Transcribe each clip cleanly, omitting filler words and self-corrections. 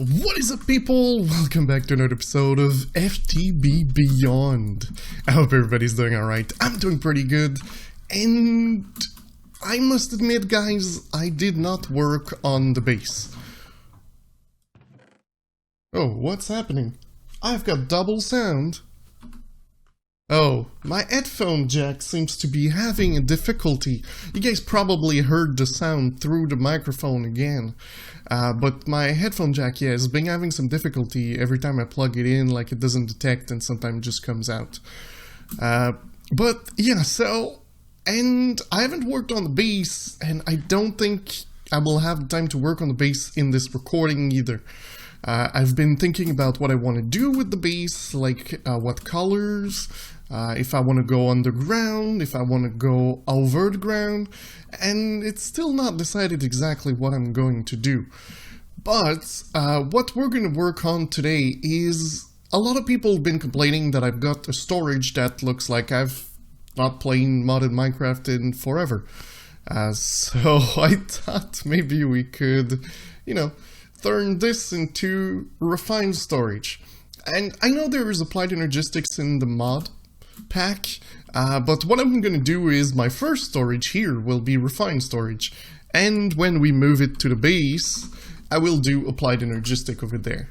What is up, people? Welcome back to another episode of FTB Beyond. I hope everybody's doing alright. I'm doing pretty good. And I must admit, guys, I did not work on the base. Oh, what's happening? I've got double sound. Oh, my headphone jack seems to be having a difficulty. You guys probably heard the sound through the microphone again. But my headphone jack, yeah, has been having some difficulty every time I plug it in, like it doesn't detect and sometimes it just comes out. But yeah, and I haven't worked on the base, and I don't think I will have time to work on the base in this recording either. I've been thinking about what I want to do with the base, like what colors, if I want to go underground, if I want to go over the ground, and it's still not decided exactly what I'm going to do. But what we're going to work on today is, a lot of people have been complaining that I've got a storage that looks like I've not played modded Minecraft in forever. So I thought maybe we could, turn this into refined storage. And I know there is applied energistics in the mod pack, but what I'm going to do is my first storage here will be refined storage, and when we move it to the base, I will do applied energistic over there.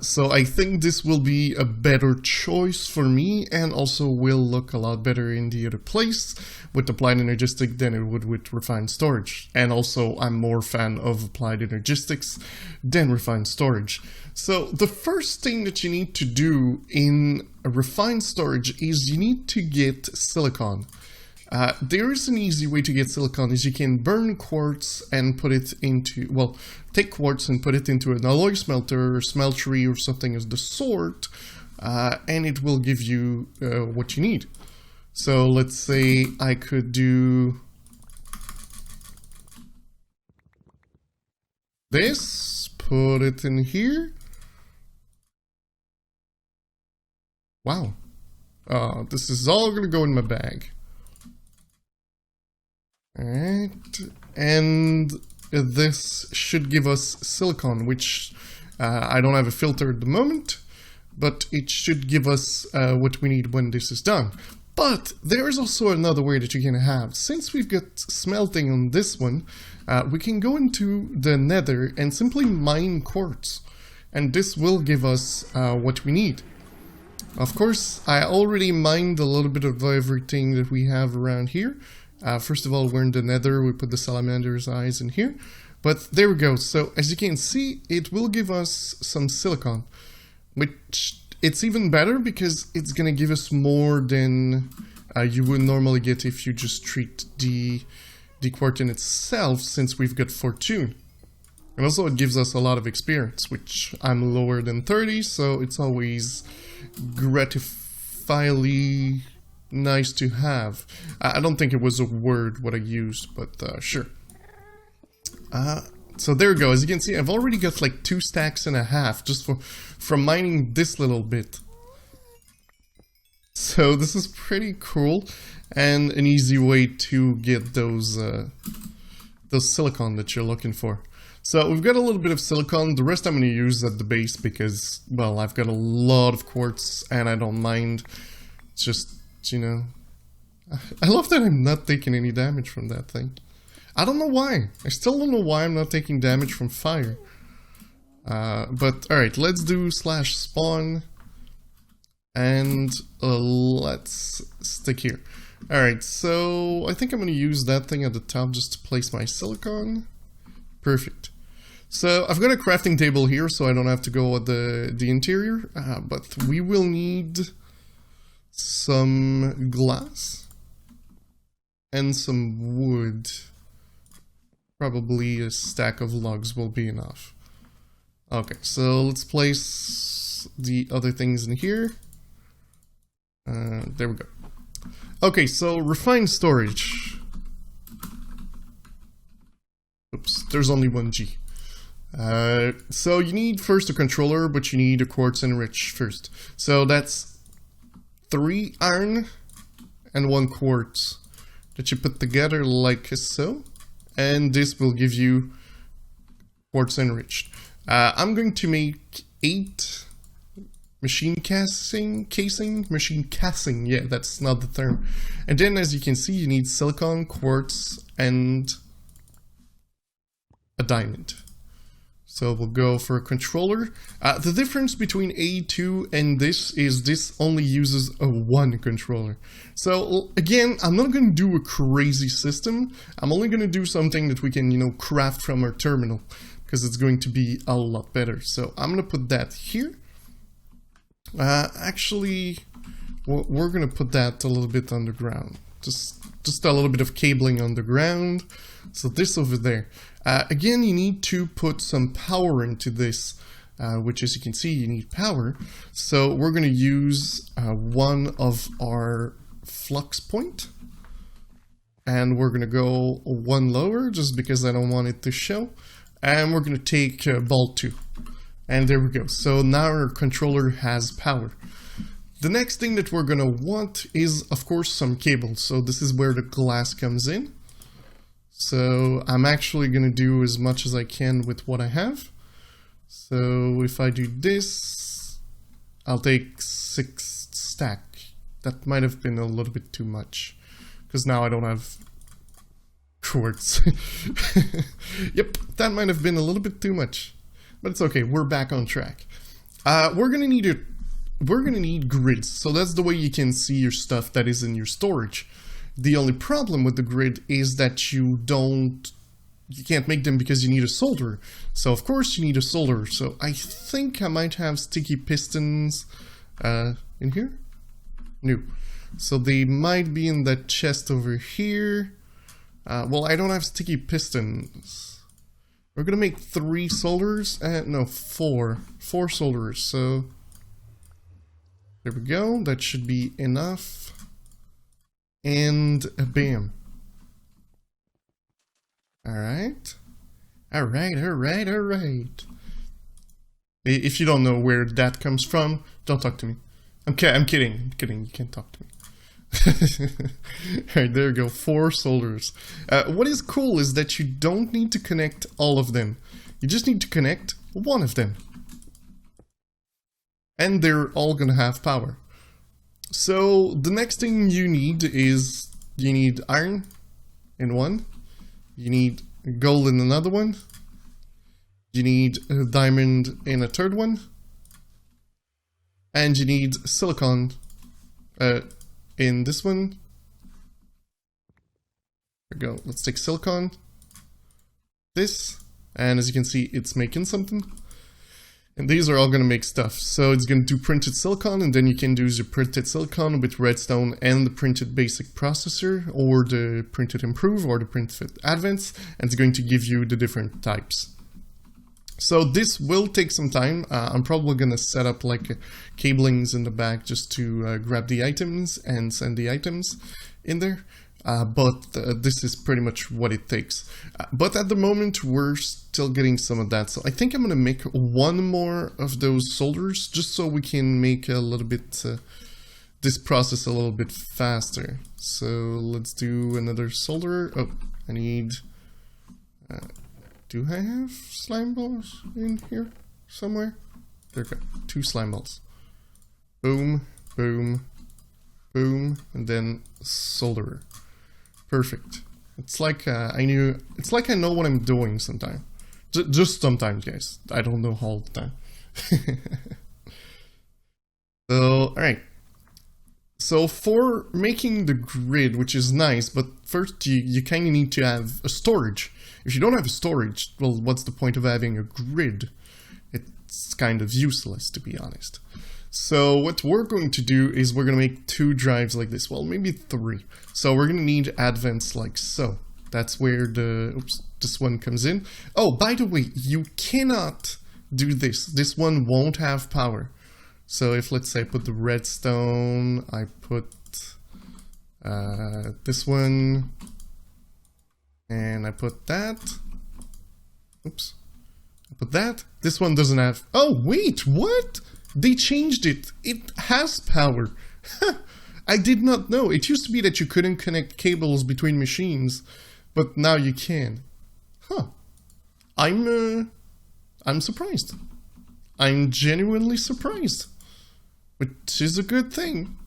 So I think this will be a better choice for me, and also will look a lot better in the other place with applied energistic than it would with refined storage. And also I'm more fan of applied energistics than refined storage. So the first thing that you need to do in a refined storage is you need to get silicon. There is an easy way to get silicon, is you can burn quartz and put it into, take quartz and put it into an alloy smelter or smeltery or something of the sort, and it will give you what you need. So let's say I could do this, put it in here. Wow, this is all gonna go in my bag. Alright, and this should give us silicon, which I don't have a filter at the moment, but it should give us what we need when this is done. But there is also another way that you can have. Since we've got smelting on this one, we can go into the nether and simply mine quartz, and this will give us what we need. Of course, I already mined a little bit of everything that we have around here. First of all, we're in the nether, we put the salamander's eyes in here, but there we go. So as you can see, it will give us some silicon, which it's even better because it's gonna give us more than you would normally get if you just treat the quartz in itself, since we've got fortune. And also it gives us a lot of experience, which I'm lower than 30, so it's always gratifyingly nice to have. I don't think it was a word what I used, but sure. So there we go. As you can see, I've already got like 2.5 stacks just from mining this little bit. So this is pretty cool and an easy way to get those silicon that you're looking for. So we've got a little bit of silicon. The rest I'm going to use at the base because, well, I've got a lot of quartz and I don't mind. It's just, I love that I'm not taking any damage from that thing. I don't know why. I still don't know why I'm not taking damage from fire. But alright, let's do /spawn. And let's stick here. Alright, so I think I'm going to use that thing at the top just to place my silicon. Perfect. So I've got a crafting table here, so I don't have to go at the interior. But we will need some glass and some wood. Probably a stack of logs will be enough. Okay, so let's place the other things in here. There we go. Okay, so refined storage. Oops, there's only one G. So you need first a controller, but you need a quartz enrich first. So that's 3 iron and 1 quartz that you put together like so, and this will give you quartz enriched. I'm going to make 8 machine casing, yeah, that's not the term. And then as you can see, you need silicon, quartz, and a diamond. So we'll go for a controller. The difference between A2 and this is this only uses a 1 controller. So again, I'm not going to do a crazy system. I'm only going to do something that we can, you know, craft from our terminal, because it's going to be a lot better. So I'm going to put that here. Actually, we're going to put that a little bit underground. Just a little bit of cabling underground. So this over there. Again, you need to put some power into this, which as you can see, you need power. So we're going to use one of our flux point. And we're going to go one lower, just because I don't want it to show. And we're going to take ball 2. And there we go. So now our controller has power. The next thing that we're going to want is, of course, some cables. So this is where the glass comes in. So I'm actually going to do as much as I can with what I have. So if I do this, I'll take 6 stack. That might have been a little bit too much, because now I don't have quartz. Yep, that might have been a little bit too much, but it's okay. We're back on track. We're gonna need grids. So that's the way you can see your stuff that is in your storage. The only problem with the grid is that you can't make them because you need a solder. So of course you need a solder. So I think I might have sticky pistons in here. No. So they might be in that chest over here. Well, I don't have sticky pistons. We're gonna make 3 solders. No, 4 solders. So there we go. That should be enough. And bam. Alright. Alright. If you don't know where that comes from, don't talk to me. I'm kidding. You can't talk to me. Alright, there we go. 4 solders. What is cool is that you don't need to connect all of them. You just need to connect one of them. And they're all gonna have power. So the next thing you need is, you need iron in one. You need gold in another one. You need a diamond in a third one. And you need silicon in this one. There we go. Let's take silicon. This. And as you can see, it's making something. And these are all going to make stuff. So it's going to do printed silicon, and then you can use your printed silicon with redstone and the printed basic processor, or the printed improve, or the printed advanced, and it's going to give you the different types. So this will take some time. I'm probably going to set up like cablings in the back just to grab the items and send the items in there. But this is pretty much what it takes. But at the moment, we're still getting some of that. So I think I'm going to make one more of those solders, just so we can make a little bit, this process a little bit faster. So let's do another solder. Oh, I need, do I have slime balls in here somewhere? There we go, 2 slime balls. Boom, boom, boom, and then solder. Perfect. It's like I know what I'm doing sometimes. Just sometimes, guys. I don't know all the time. So, alright. So for making the grid, which is nice, but first you kind of need to have a storage. If you don't have a storage, well, what's the point of having a grid? It's kind of useless, to be honest. So what we're going to do is we're going to make 2 drives like this. Well, maybe 3. So we're going to need advents like so. That's where this one comes in. Oh, by the way, you cannot do this. This one won't have power. So if, let's say, I put the redstone, I put this one, and I put that. Oops. I put that. This one doesn't have... Oh, wait, what? They changed it. It has power. I did not know. It used to be that you couldn't connect cables between machines, but now you can. Huh. I'm I'm surprised. I'm genuinely surprised. Which is a good thing.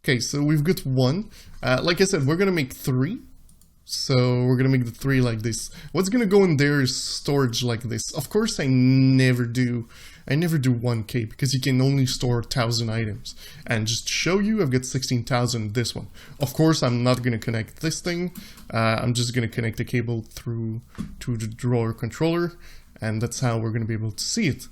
Okay, so we've got 1. Like I said, we're gonna make 3. So we're gonna make the 3 like this. What's gonna go in there is storage like this. Of course, I never do 1K because you can only store 1,000 items. And just to show you, I've got 16,000 in this one. Of course, I'm not gonna connect this thing. I'm just gonna connect the cable through to the drawer controller, and that's how we're gonna be able to see it.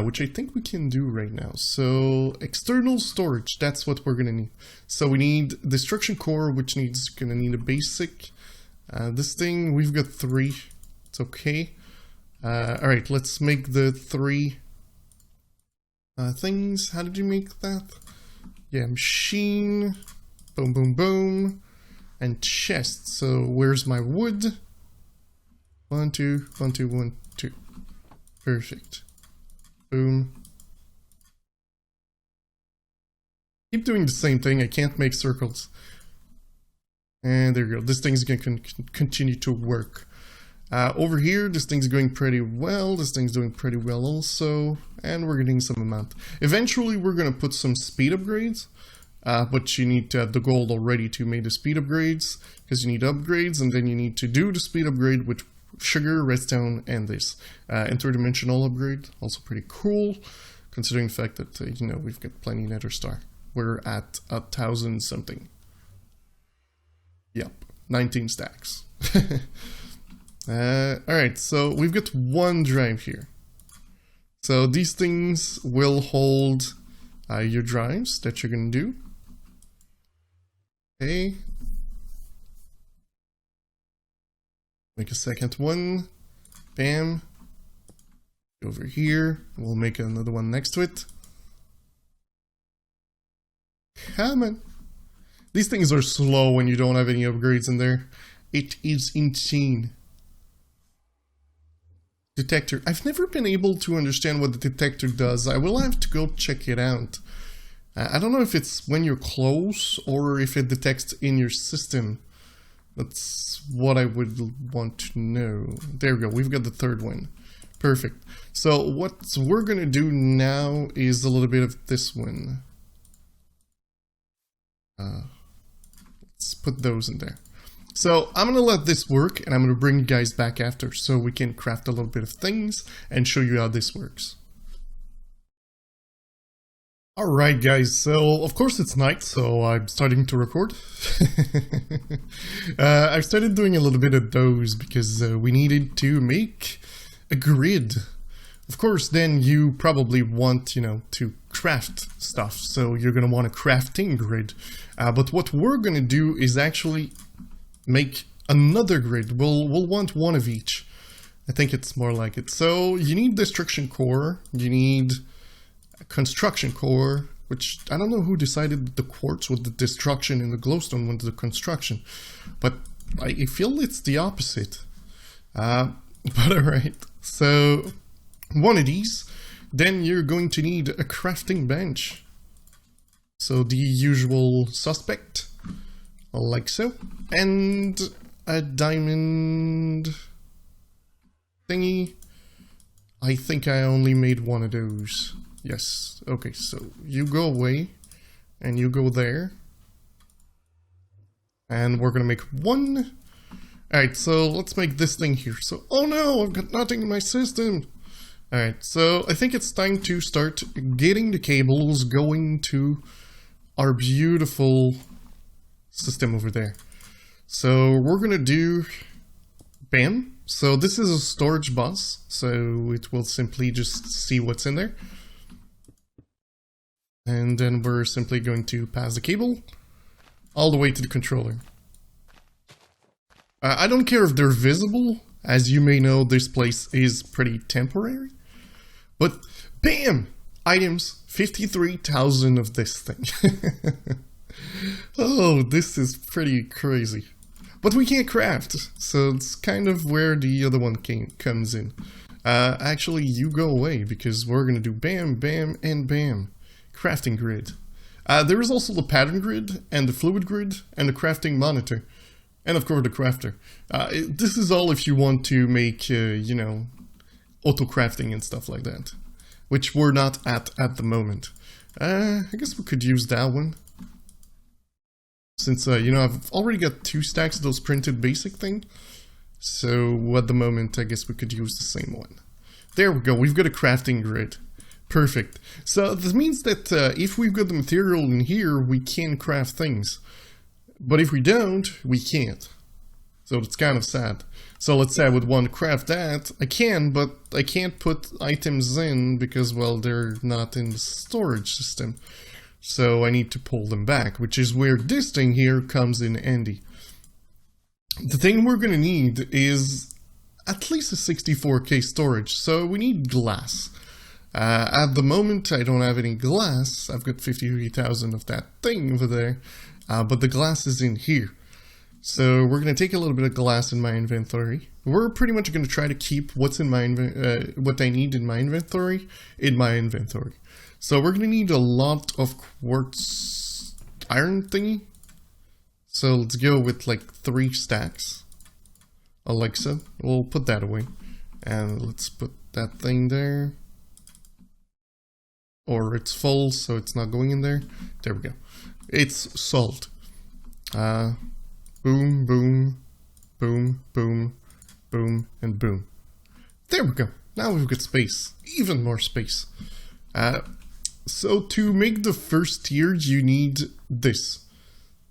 Which I think we can do right now. So external storage, that's what we're gonna need. So we need destruction core, which gonna need a basic. This thing, we've got 3. It's okay. Alright, let's make the 3 things. How did you make that? Yeah, machine, boom, boom, boom, and chest. So where's my wood? 1, 2, 1, 2, 1, 2. Perfect. Boom. Keep doing the same thing. I can't make circles. And there you go. This thing's going to continue to work. Over here, this thing's going pretty well. This thing's doing pretty well also. And we're getting some amount. Eventually, we're going to put some speed upgrades. But you need to have the gold already to make the speed upgrades. Because you need upgrades, and then you need to do the speed upgrade with sugar, redstone, and this. Interdimensional upgrade. Also pretty cool. Considering the fact that, you know, we've got plenty nether star. We're at 1,000 something. Yep, 19 stacks. Alright, so we've got 1 drive here. So these things will hold your drives that you're going to do. Okay. Make a second one. Bam. Over here. We'll make another one next to it. Come on. These things are slow when you don't have any upgrades in there. It is insane. Detector. I've never been able to understand what the detector does. I will have to go check it out. I don't know if it's when you're close or if it detects in your system. That's what I would want to know. There we go. We've got the 3rd one. Perfect. So what we're going to do now is a little bit of this one. Let's put those in there. So I'm going to let this work, and I'm going to bring you guys back after so we can craft a little bit of things and show you how this works. Alright guys, so of course it's night, so I'm starting to record. I've started doing a little bit of those because we needed to make a grid. Of course, then you probably want, you know, to craft stuff, so you're going to want a crafting grid. But what we're going to do is actually make another grid. We'll want 1 of each. I think it's more like it. So you need destruction core, you need a construction core, which I don't know who decided the quartz with the destruction and the glowstone with the construction, but I feel it's the opposite. But alright, so 1 of these, then you're going to need a crafting bench. So the usual suspect, like so, and a diamond thingy. I think I only made 1 of those. Yes, okay, so you go away, and you go there. And we're gonna make 1. Alright, so let's make this thing here. So, oh no, I've got nothing in my system. Alright, so I think it's time to start getting the cables going to our beautiful system over there. So we're gonna do, bam. So this is a storage bus, so it will simply just see what's in there. And then we're simply going to pass the cable all the way to the controller. I don't care if they're visible. As you may know, this place is pretty temporary. But bam! Items, 53,000 of this thing. Oh, this is pretty crazy. But we can't craft, so it's kind of where the other one comes in. Actually, you go away, because we're gonna do bam, bam, and bam. Crafting grid. There is also the pattern grid, and the fluid grid, and the crafting monitor. And of course the crafter. This is all if you want to make, you know, auto-crafting and stuff like that, which we're not at the moment. I guess we could use that one. Since, you know, I've already got 2 stacks of those printed basic thing. So, at the moment, I guess we could use the same one. There we go, we've got a crafting grid. Perfect. So, this means that if we've got the material in here, we can craft things. But if we don't, we can't. So, it's kind of sad. So, let's say I would want to craft that. I can, but I can't put items in because, well, they're not in the storage system. So I need to pull them back, which is where this thing here comes in handy. The thing we're going to need is at least a 64K storage, so we need glass. At the moment, I don't have any glass. I've got 53,000 of that thing over there, but the glass is in here. So we're going to take a little bit of glass in my inventory. We're pretty much going to try to keep what's in my what I need in my inventory. So we're going to need a lot of quartz iron thingy. So let's go with like 3 stacks. Alexa, we'll put that away. And let's put that thing there. Or it's full, so it's not going in there. There we go. It's solved. Boom, boom, boom, boom, boom, and boom. There we go. Now we've got space. Even more space. So to make the first tier, you need this.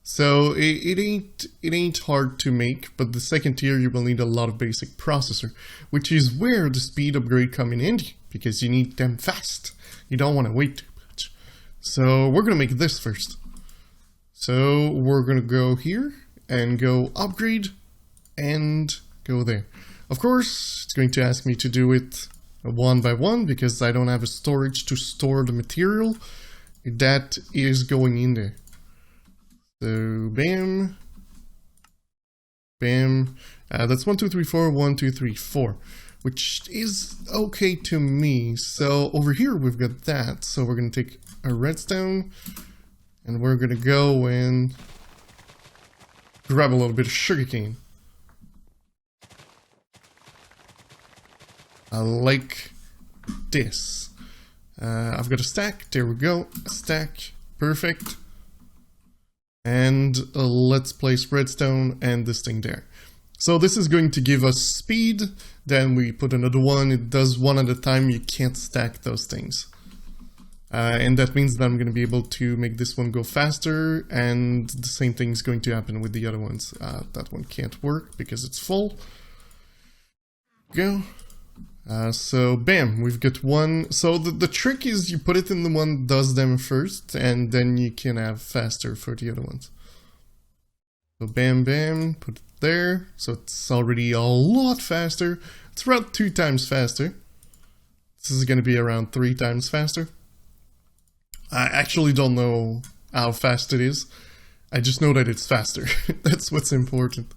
So it ain't hard to make, but the second tier you will need a lot of basic processor, which is where the speed upgrade come in handy, because you need them fast. You don't want to wait too much. So we're gonna make this first. So we're gonna go here and go upgrade and go there. Of course, it's going to ask me to do it one by one because I don't have a storage to store the material that is going in there. So bam, bam. That's 1, 2, 3, 4, 1, 2, 3, 4, which is okay to me. So over here we've got that. So we're gonna take a redstone and we're gonna go and grab a little bit of sugarcane. Like this. I've got a stack. There we go. A stack. Perfect. And let's place redstone and this thing there. So this is going to give us speed. Then we put another one. It does one at a time. You can't stack those things. And that means that I'm going to be able to make this one go faster. And the same thing is going to happen with the other ones. That one can't work because it's full. Go. So bam, we've got one. So the trick is you put it in the one that does them first, and then you can have faster for the other ones. So bam, bam, put it there. So it's already a lot faster. It's around 2 times faster. This is going to be around 3 times faster. I actually don't know how fast it is. I just know that it's faster. That's what's important.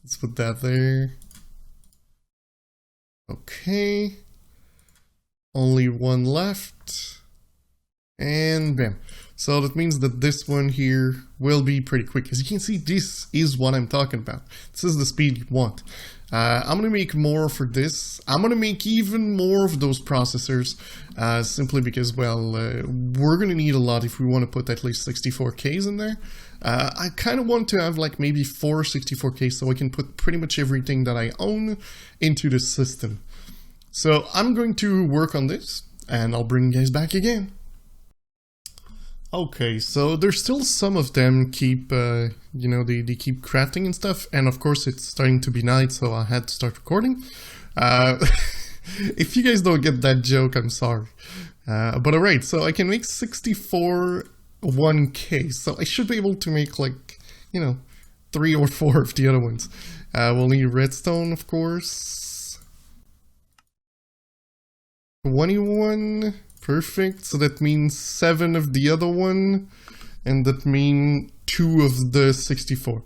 Let's put that there. Okay, only one left, and bam. So that means that this one here will be pretty quick. As you can see, this is what I'm talking about. This is the speed you want. I'm going to make more for this. I'm going to make even more of those processors, simply because, well, we're going to need a lot if we want to put at least 64Ks in there. I kind of want to have like maybe 4 64Ks so I can put pretty much everything that I own into the system. So I'm going to work on this and I'll bring you guys back again. Okay, so there's still some of them keep, you know, they keep crafting and stuff, and of course it's starting to be night, so I had to start recording. If you guys don't get that joke, I'm sorry. But alright, so I can make 64 1K, so I should be able to make like, you know, 3 or 4 of the other ones. We'll need redstone, of course. 21... Perfect, so that means 7 of the other one, and that means 2 of the 64.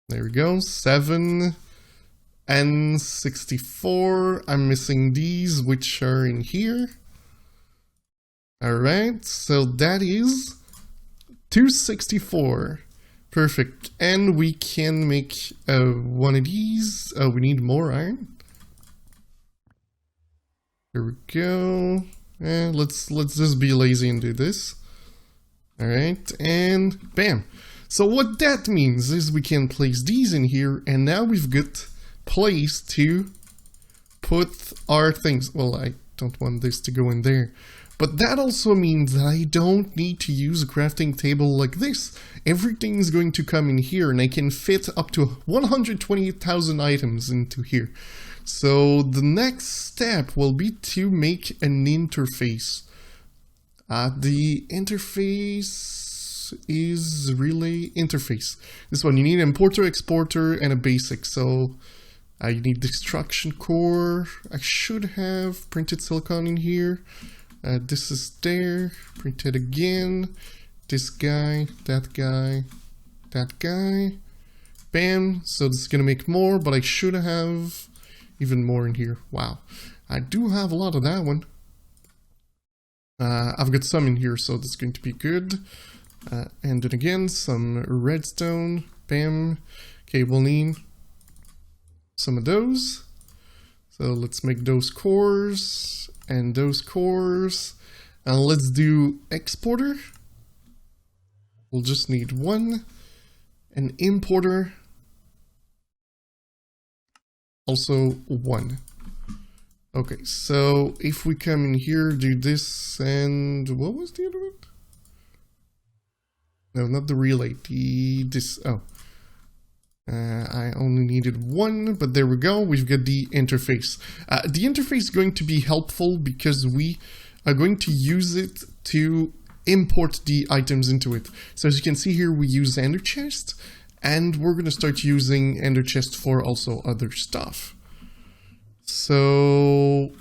There we go, 7 and 64. I'm missing these, which are in here. Alright, so that is 264. Perfect, and we can make one of these. We need more iron. There we go. Let's just be lazy and do this. Alright, and bam. So what that means is we can place these in here, and now we've got place to put our things. Well, I don't want this to go in there. But that also means that I don't need to use a crafting table like this. Everything is going to come in here, and I can fit up to 120,000 items into here. So the next step will be to make an interface. The interface is relay interface. This one, you need an importer, exporter, and a basic. So you need the extraction core. I should have printed silicon in here. This is there. Print it again. This guy, that guy, that guy. Bam. So this is gonna make more, but I should have even more in here. Wow. I do have a lot of that one. I've got some in here, so that's going to be good. And then again, some redstone. Bam. Okay, we'll need some of those. So let's make those cores and those cores. And let's do exporter. We'll just need one. An importer. Also one. Okay, so if we come in here, do this, and what was the other one? No, not the relay, I only needed one, but there we go, we've got the interface. The interface is going to be helpful because we are going to use it to import the items into it. So as you can see here, we use Ender Chest, and we're going to start using Ender Chest for also other stuff. So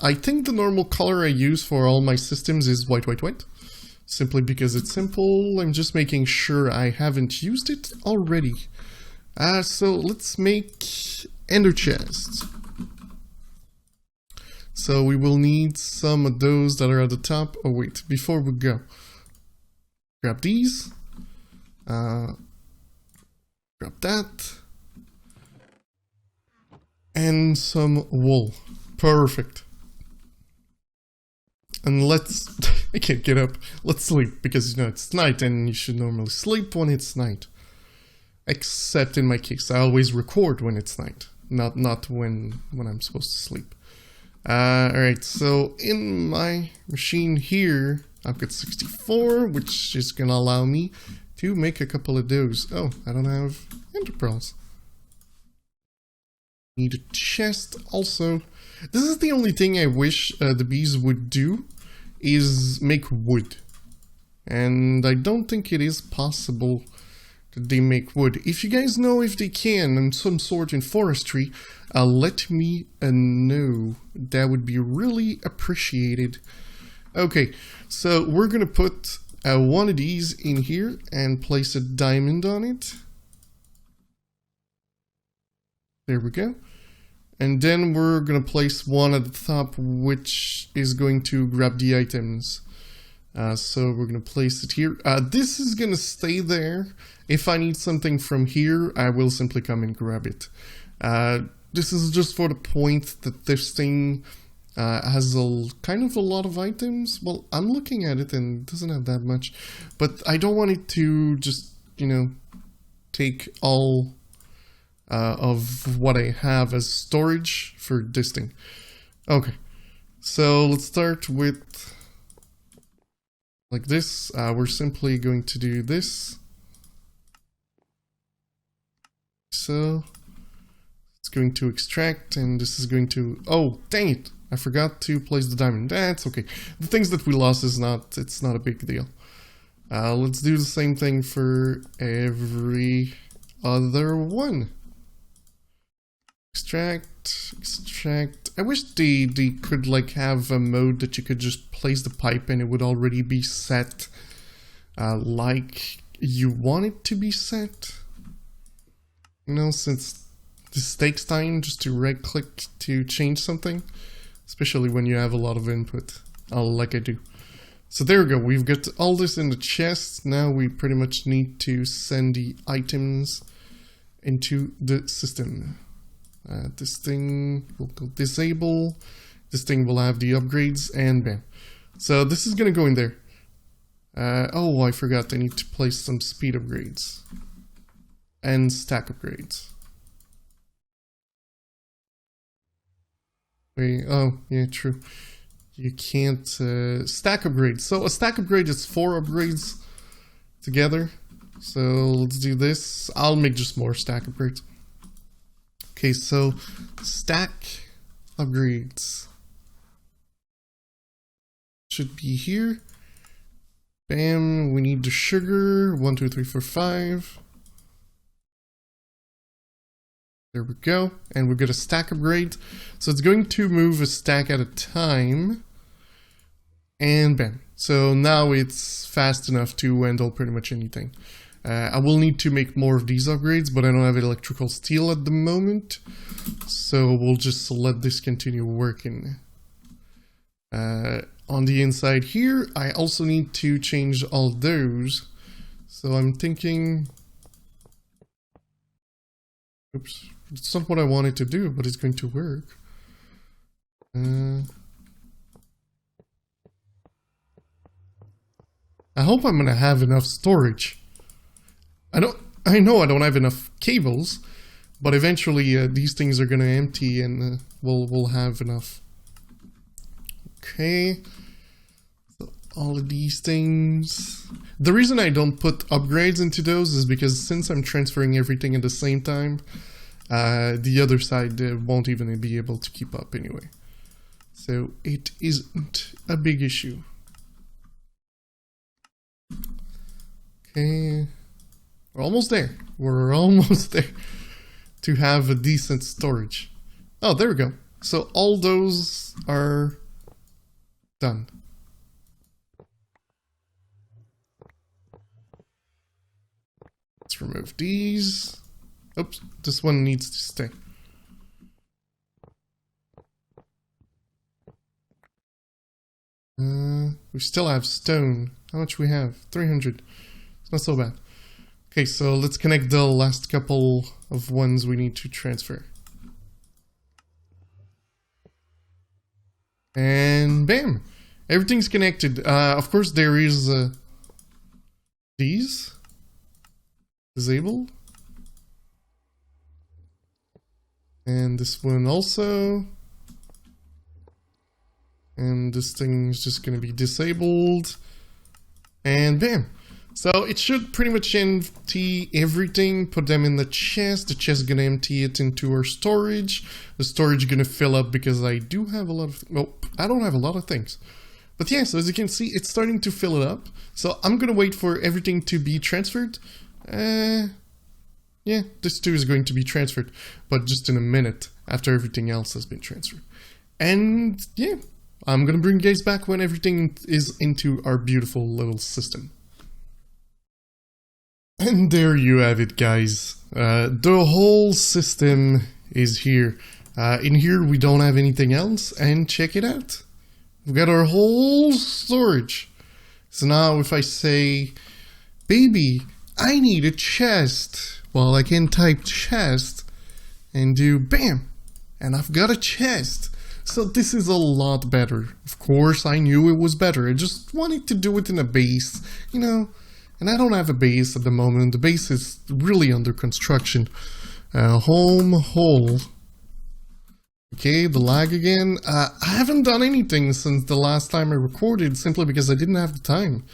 I think the normal color I use for all my systems is white, white, white. Simply because it's simple. I'm just making sure I haven't used it already. So let's make Ender Chest. So we will need some of those that are at the top. Oh wait, before we go, grab these. Grab that. And some wool. Perfect. And let's... I can't get up. Let's sleep, because, you know, it's night, and you should normally sleep when it's night. Except in my case, I always record when it's night. Not when I'm supposed to sleep. Alright, so in my machine here, I've got 64, which is gonna allow me to make a couple of those. Oh, I don't have ender pearls. Need a chest also. This is the only thing I wish the bees would do, is make wood. And I don't think it is possible that they make wood. If you guys know if they can, in some sort in forestry, let me know. That would be really appreciated. Okay, so we're gonna put one of these in here and place a diamond on it. There we go. And then we're going to place one at the top, which is going to grab the items. So we're going to place it here. This is going to stay there. If I need something from here, I will simply come and grab it. This is just for the point that this thing has kind of a lot of items. Well, I'm looking at it and it doesn't have that much. But I don't want it to just, you know, take all... of what I have as storage for this thing. Okay, so let's start with like this. We're simply going to do this. So it's going to extract, and this is going to, oh dang it, I forgot to place the diamond. That's okay. The things that we lost is it's not a big deal. Let's do the same thing for every other one. Extract. I wish they could like have a mode that you could just place the pipe and it would already be set like you want it to be set. You know, since this takes time just to right click to change something, especially when you have a lot of input, like I do. So there we go, we've got all this in the chest. Now we pretty much need to send the items into the system. This thing will go disable. This thing will have the upgrades, and bam. So this is gonna go in there. Oh, I forgot, I need to place some speed upgrades. And stack upgrades. Wait, oh, yeah, true. You can't stack upgrades. So a stack upgrade is 4 upgrades together. So let's do this. I'll make just more stack upgrades. Okay, so stack upgrades should be here. Bam, we need the sugar. 1, 2, 3, 4, 5. There we go. And we've got a stack upgrade. So it's going to move a stack at a time. And bam. So now it's fast enough to handle pretty much anything. I will need to make more of these upgrades, but I don't have electrical steel at the moment. So we'll just let this continue working. On the inside here, I also need to change all those. So I'm thinking... Oops. It's not what I wanted to do, but it's going to work. I hope I'm gonna have enough storage. I know I don't have enough cables, but eventually these things are gonna empty and we'll have enough. Okay. So all of these things. The reason I don't put upgrades into those is because since I'm transferring everything at the same time, the other side won't even be able to keep up anyway. So it isn't a big issue. Okay. We're almost there. We're almost there to have a decent storage. Oh, there we go. So all those are done. Let's remove these. Oops, this one needs to stay. We still have stone. How much we have? 300. It's not so bad. Okay, so let's connect the last couple of ones we need to transfer. And bam! Everything's connected. Of course, there is these. Disable. And this one also. And this thing is just going to be disabled. And bam! So it should pretty much empty everything, put them in the chest. The chest is going to empty it into our storage. The storage is going to fill up because I do have a lot of... Well, I don't have a lot of things. But yeah, so as you can see, it's starting to fill it up. So I'm going to wait for everything to be transferred. Yeah, this too is going to be transferred. But just in a minute after everything else has been transferred. And yeah, I'm going to bring you guys back when everything is into our beautiful little system. And there you have it, guys. The whole system is here. In here, we don't have anything else, and check it out. We've got our whole storage. So now if I say, baby, I need a chest. Well, I can type chest and do bam, and I've got a chest. So this is a lot better. Of course, I knew it was better. I just wanted to do it in a base, you know. And I don't have a base at the moment. The base is really under construction. Home hole. Okay, the lag again. I haven't done anything since the last time I recorded, simply because I didn't have the time.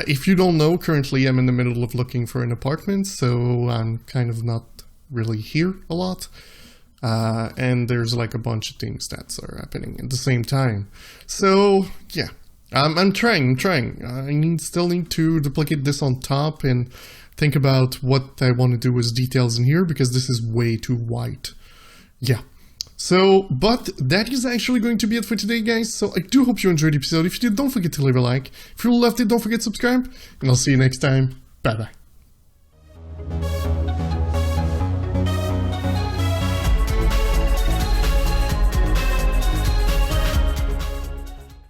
If you don't know, currently I'm in the middle of looking for an apartment, so I'm kind of not really here a lot. And there's like a bunch of things that are happening at the same time. So, yeah. I'm trying. I still need to duplicate this on top and think about what I want to do as details in here, because this is way too white. Yeah. So, but that is actually going to be it for today, guys. So I do hope you enjoyed the episode. If you did, don't forget to leave a like. If you loved it, don't forget to subscribe. And I'll see you next time. Bye-bye.